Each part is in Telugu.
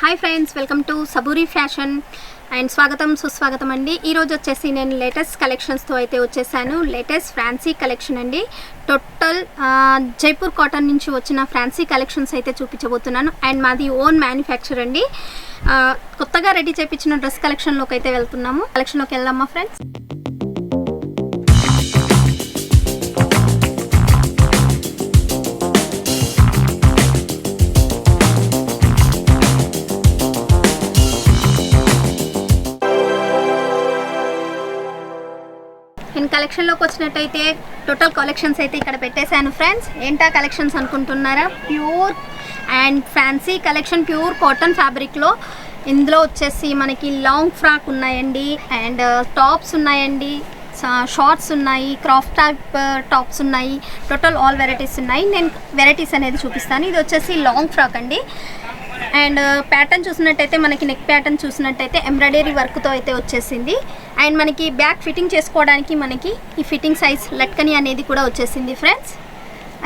Hi friends, welcome to Saburi fashion and స్వాగతం సుస్వాగతం అండి. ఈరోజు వచ్చేసి నేను లేటెస్ట్ కలెక్షన్స్తో అయితే వచ్చేసాను. లేటెస్ట్ ఫ్యాన్సీ కలెక్షన్ అండి. టోటల్ జైపూర్ కాటన్ నుంచి వచ్చిన ఫ్యాన్సీ కలెక్షన్స్ అయితే చూపించబోతున్నాను. అండ్ మాది ఓన్ మ్యానుఫ్యాక్చర్ అండి. కొత్తగా రెడీ చేయించిన డ్రెస్ కలెక్షన్లోకి అయితే వెళ్తున్నాము. కలెక్షన్లోకి వెళ్దామా ఫ్రెండ్స్? నేను కలెక్షన్లోకి వచ్చినట్టయితే టోటల్ కలెక్షన్స్ అయితే ఇక్కడ పెట్టేశాను ఫ్రెండ్స్. ఏంటా కలెక్షన్స్ అనుకుంటున్నారా? Pure and fancy collection, pure cotton ఫ్యాబ్రిక్లో. ఇందులో వచ్చేసి మనకి లాంగ్ ఫ్రాక్ ఉన్నాయండి, అండ్ టాప్స్ ఉన్నాయండి, షార్ట్స్ ఉన్నాయి, క్రాఫ్ టైప్ టాప్స్ ఉన్నాయి. టోటల్ ఆల్ వెరైటీస్ ఉన్నాయి. నేను వెరైటీస్ అనేది చూపిస్తాను. ఇది వచ్చేసి లాంగ్ ఫ్రాక్ అండి. అండ్ ప్యాటర్న్ చూసినట్టయితే మనకి నెక్ ప్యాటర్న్ చూసినట్టయితే ఎంబ్రాయిడరీ వర్క్తో అయితే వచ్చేసింది. అండ్ మనకి బ్యాక్ ఫిట్టింగ్ చేసుకోవడానికి మనకి ఈ ఫిట్టింగ్ సైజ్ లట్కని అనేది కూడా వచ్చేసింది ఫ్రెండ్స్.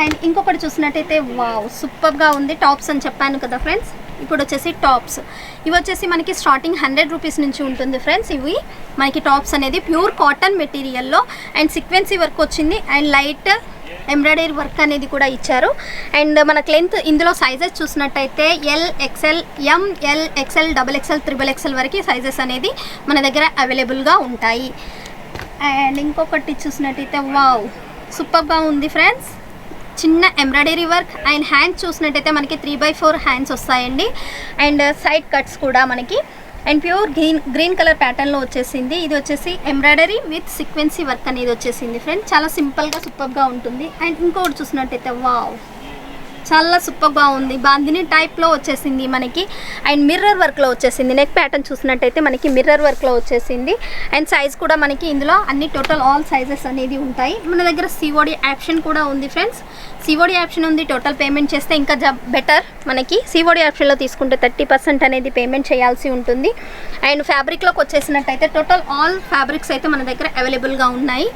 అండ్ ఇంకొకటి చూసినట్టయితే వావ్, సూపర్గా ఉంది. టాప్స్ అని చెప్పాను కదా ఫ్రెండ్స్. ఇప్పుడు వచ్చేసి టాప్స్. ఇవి వచ్చేసి మనకి స్టార్టింగ్ 100 రూపీస్ నుంచి ఉంటుంది ఫ్రెండ్స్. ఇవి మనకి టాప్స్ అనేది ప్యూర్ కాటన్ మెటీరియల్లో అండ్ సీక్వెన్సీ వర్క్ వచ్చింది. అండ్ లైట్ ఎంబ్రాయిడరీ వర్క్ అనేది కూడా ఇచ్చారు. అండ్ మనకు లెంత్ ఇందులో సైజెస్ చూసినట్టయితే L, XL, ML, XL, double XL, triple XL వరకు సైజెస్ అనేది మన దగ్గర అవైలబుల్గా ఉంటాయి. అండ్ ఇంకొకటి చూసినట్టయితే వావ్, సూపర్గా ఉంది ఫ్రెండ్స్. చిన్న ఎంబ్రాయిడరీ వర్క్ అండ్ హ్యాండ్స్ చూసినట్టయితే మనకి 3/4 హ్యాండ్స్ వస్తాయండి. అండ్ సైడ్ కట్స్ కూడా మనకి అండ్ ప్యూర్ గ్రీన్ కలర్ ప్యాటర్న్లో వచ్చేసింది. ఇది వచ్చేసి ఎంబ్రాయిడరీ విత్ సీక్వెన్సీ వర్క్ అనేది వచ్చేసింది ఫ్రెండ్స్. చాలా సింపుల్గా సూపర్గా ఉంటుంది. అండ్ ఇంకొకటి చూసినట్టయితే వావ్, చాలా సూపర్గా ఉంది. బాందిని టైప్లో వచ్చేసింది మనకి. అండ్ మిర్రర్ వర్క్లో వచ్చేసింది. నెక్ ప్యాటర్న్ చూసినట్టయితే మనకి మిర్రర్ వర్క్లో వచ్చేసింది. అండ్ సైజ్ కూడా మనకి ఇందులో అన్ని టోటల్ ఆల్ సైజెస్ అనేది ఉంటాయి. మన దగ్గర సిఓడి ఆప్షన్ కూడా ఉంది ఫ్రెండ్స్. సిఓడి ఆప్షన్ ఉంది. టోటల్ పేమెంట్ చేస్తే ఇంకా బెటర్. మనకి సిఓడి ఆప్షన్లో తీసుకుంటే 30% అనేది పేమెంట్ చేయాల్సి ఉంటుంది. అండ్ ఫ్యాబ్రిక్లోకి వచ్చేసినట్టయితే టోటల్ ఆల్ ఫ్యాబ్రిక్స్ అయితే మన దగ్గర అవైలబుల్గా ఉన్నాయి.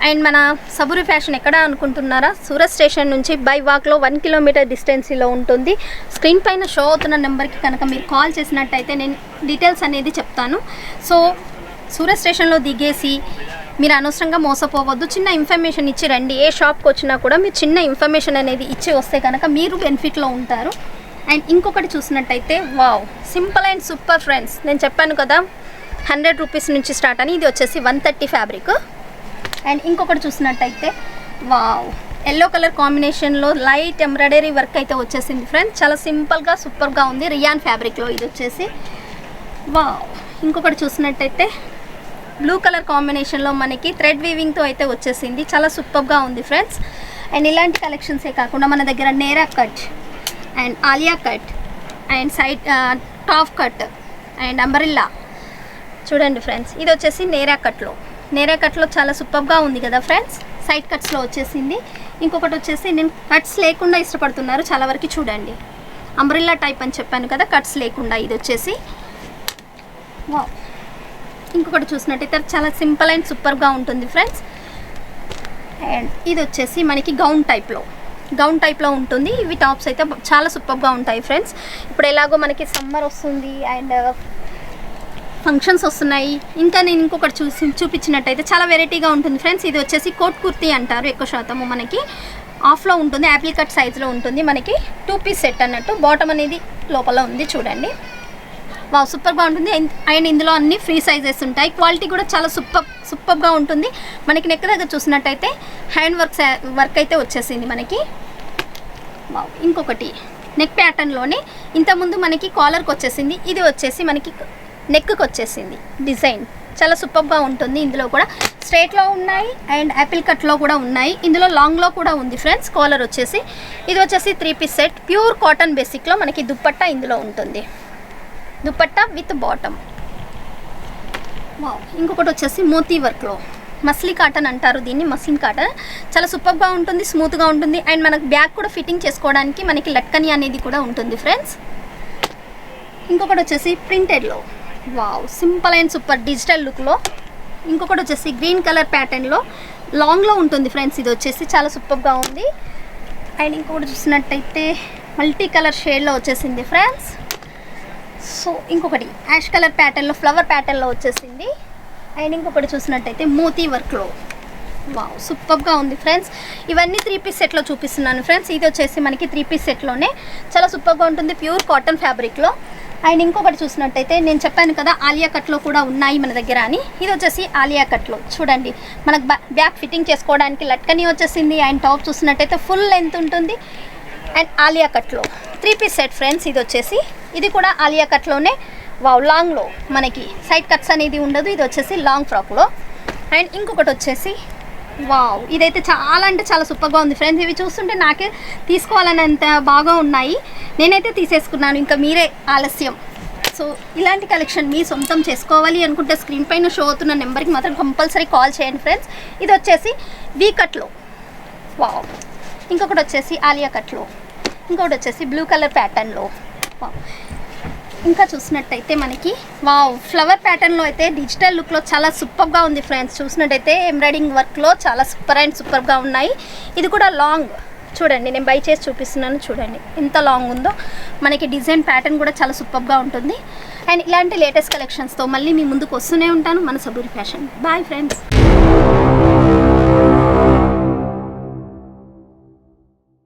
అండ్ మన సబూరి ఫ్యాషన్ ఎక్కడ అనుకుంటున్నారా? సూరత్ స్టేషన్ నుంచి బై వాక్లో 1 కిలోమీటర్ డిస్టెన్సీలో ఉంటుంది. స్క్రీన్ పైన షో అవుతున్న నెంబర్కి కనుక మీరు కాల్ చేసినట్టయితే నేను డీటెయిల్స్ అనేది చెప్తాను. సో సూరత్ స్టేషన్లో దిగేసి మీరు అనవసరంగా మోసపోవద్దు. చిన్న ఇన్ఫర్మేషన్ ఇచ్చి రండి. ఏ షాప్కి వచ్చినా కూడా మీరు చిన్న ఇన్ఫర్మేషన్ అనేది ఇచ్చి వస్తే కనుక మీరు బెనిఫిట్లో ఉంటారు. అండ్ ఇంకొకటి చూసినట్టయితే wow, simple and super friends. నేను చెప్పాను కదా 100 రూపీస్ నుంచి స్టార్ట్ అని. ఇది వచ్చేసి 130 ఫ్యాబ్రిక్. అండ్ ఇంకొకటి చూసినట్టయితే వావ్, ఎల్లో కలర్ కాంబినేషన్లో లైట్ ఎంబ్రాయిడరీ వర్క్ అయితే వచ్చేసింది ఫ్రెండ్స్. చాలా సింపుల్గా సూపర్గా ఉంది. రియాన్ ఫ్యాబ్రిక్లో ఇది వచ్చేసి వావ్. ఇంకొకటి చూసినట్టయితే బ్లూ కలర్ కాంబినేషన్లో మనకి థ్రెడ్ వీవింగ్తో అయితే వచ్చేసింది. చాలా సూపర్గా ఉంది ఫ్రెండ్స్. అండ్ ఇలాంటి కలెక్షన్సే కాకుండా మన దగ్గర Naira cut and Alia cut and side top cut and umbrella చూడండి ఫ్రెండ్స్. ఇది వచ్చేసి నేరా కట్లో చాలా సూపర్గా ఉంది కదా ఫ్రెండ్స్. సైడ్ కట్స్లో వచ్చేసింది. ఇంకొకటి వచ్చేసి నేను కట్స్ లేకుండా ఇష్టపడుతున్నారు చాలా వరకు. చూడండి, అంబ్రిల్లా టైప్ అని చెప్పాను కదా, కట్స్ లేకుండా. ఇది వచ్చేసి వావ్. ఇంకొకటి చూసినట్టయితే చాలా సింపుల్ అండ్ సూపర్గా ఉంటుంది ఫ్రెండ్స్. అండ్ ఇది వచ్చేసి మనకి గౌన్ టైప్లో ఉంటుంది. ఇవి టాప్స్ అయితే చాలా సూపర్గా ఉంటాయి ఫ్రెండ్స్. ఇప్పుడు ఎలాగో మనకి సమ్మర్ వస్తుంది అండ్ ఫంక్షన్స్ వస్తున్నాయి. ఇంకా నేను ఇంకొకటి చూపించినట్టయితే చాలా వెరైటీగా ఉంటుంది ఫ్రెండ్స్. ఇది వచ్చేసి కోట్ కుర్తీ అంటారు. ఎక్కువ శాతము మనకి ఆఫ్లో ఉంటుంది. యాపిల్ కట్ సైజ్లో ఉంటుంది. మనకి 2 పీస్ సెట్ అన్నట్టు. బాటమ్ అనేది లోపల ఉంది చూడండి. వావ్, సూపర్గా ఉంటుంది. అండ్ ఇందులో అన్ని ఫ్రీ సైజెస్ ఉంటాయి. క్వాలిటీ కూడా చాలా సూపర్గా ఉంటుంది. మనకి నెక్ దగ్గర చూసినట్టయితే హ్యాండ్ వర్క్ అయితే వచ్చేసింది మనకి. వావ్. ఇంకొకటి నెక్ ప్యాటర్న్లోనే ఇంతకుముందు మనకి కాలర్కి వచ్చేసింది. ఇది వచ్చేసి మనకి నెక్కి వచ్చేసింది డిజైన్. చాలా సూపర్గా ఉంటుంది. ఇందులో కూడా స్ట్రైట్లో ఉన్నాయి అండ్ యాపిల్ కట్లో కూడా ఉన్నాయి. ఇందులో లాంగ్లో కూడా ఉంది ఫ్రెండ్స్. కాలర్ వచ్చేసి ఇది వచ్చేసి 3 పీస్ సెట్. ప్యూర్ కాటన్ బేసిక్లో మనకి దుప్పట్టా ఇందులో ఉంటుంది. Dupatta with bottom. వావ్. ఇంకొకటి వచ్చేసి మోతీ వర్క్లో మస్లీ కాటన్ అంటారు దీన్ని. మస్లిన్ కాటన్ చాలా సూపర్గా ఉంటుంది, స్మూత్గా ఉంటుంది. అండ్ మనకు బ్యాగ్ కూడా ఫిట్టింగ్ చేసుకోవడానికి మనకి లట్కని అనేది కూడా ఉంటుంది ఫ్రెండ్స్. ఇంకొకటి వచ్చేసి ప్రింటెడ్లో wow, simple and super digital లుక్లో. ఇంకొకటి వచ్చేసి గ్రీన్ కలర్ ప్యాటర్న్లో లాంగ్లో ఉంటుంది ఫ్రెండ్స్. ఇది వచ్చేసి చాలా సూపర్గా ఉంది. అండ్ ఇంకొకటి చూసినట్టయితే మల్టీ కలర్ షేడ్లో వచ్చేసింది ఫ్రెండ్స్. సో ఇంకొకటి యాష్ కలర్ ప్యాటర్న్లో ఫ్లవర్ ప్యాటర్న్లో వచ్చేసింది. అండ్ ఇంకొకటి చూసినట్టయితే మోతీ వర్క్లో. వావ్, సూపర్గా ఉంది ఫ్రెండ్స్. ఇవన్నీ 3 పీస్ సెట్లో చూపిస్తున్నాను ఫ్రెండ్స్. ఇది వచ్చేసి మనకి 3 పీస్ సెట్లోనే చాలా సూపర్గా ఉంటుంది, ప్యూర్ కాటన్ ఫ్యాబ్రిక్లో. అండ్ ఇంకొకటి చూసినట్టయితే నేను చెప్పాను కదా ఆలియా కట్లో కూడా ఉన్నాయి మన దగ్గర అని. ఇది వచ్చేసి ఆలియా కట్లో చూడండి, మనకు బ్యాక్ ఫిట్టింగ్ చేసుకోవడానికి లట్కనీ వచ్చేసింది. అండ్ టాప్ చూసినట్టయితే ఫుల్ లెంత్ ఉంటుంది. అండ్ ఆలియా కట్లో 3 పీస్ సెట్ ఫ్రెండ్స్. ఇది వచ్చేసి ఇది కూడా ఆలియా కట్లోనే. వావ్, లాంగ్లో మనకి సైడ్ కట్స్ అనేది ఉండదు. ఇది వచ్చేసి లాంగ్ ఫ్రాక్లో. అండ్ ఇంకొకటి వచ్చేసి వావ్, ఇదైతే చాలా అంటే చాలా సూపర్గా ఉంది ఫ్రెండ్స్. ఇవి చూస్తుంటే నాకే తీసుకోవాలనేంత బాగా ఉన్నాయి. నేనైతే తీసేసుకున్నాను, ఇంకా మీరే ఆలస్యం. సో ఇలాంటి కలెక్షన్ మీ సొంతం చేసుకోవాలి అనుకుంటే స్క్రీన్ పైన షో అవుతున్న నెంబర్కి మాత్రం కంపల్సరీ కాల్ చేయండి ఫ్రెండ్స్. ఇది వచ్చేసి వీ కట్లో. వావ్, ఇంకొకటి వచ్చేసి ఆలియా కట్లో, ఇంకొకటి వచ్చేసి బ్లూ కలర్ ప్యాటర్న్లో. వావ్, ఇంకా చూసినట్టయితే మనకి వావ్ ఫ్లవర్ ప్యాటర్న్లో అయితే డిజిటల్ లుక్లో చాలా సూపర్గా ఉంది ఫ్రెండ్స్. చూసినట్టయితే ఎంబ్రాయిడింగ్ వర్క్లో చాలా సూపర్ అండ్ సూపర్గా ఉన్నాయి. ఇది కూడా లాంగ్ చూడండి, నేను బై చేసి చూపిస్తున్నాను చూడండి ఎంత లాంగ్ ఉందో. మనకి డిజైన్ ప్యాటర్న్ కూడా చాలా సూపర్గా ఉంటుంది. అండ్ ఇలాంటి లేటెస్ట్ కలెక్షన్స్తో మళ్ళీ మీ ముందుకు వస్తూనే ఉంటాను. మన సబూరి ఫ్యాషన్. Bye friends.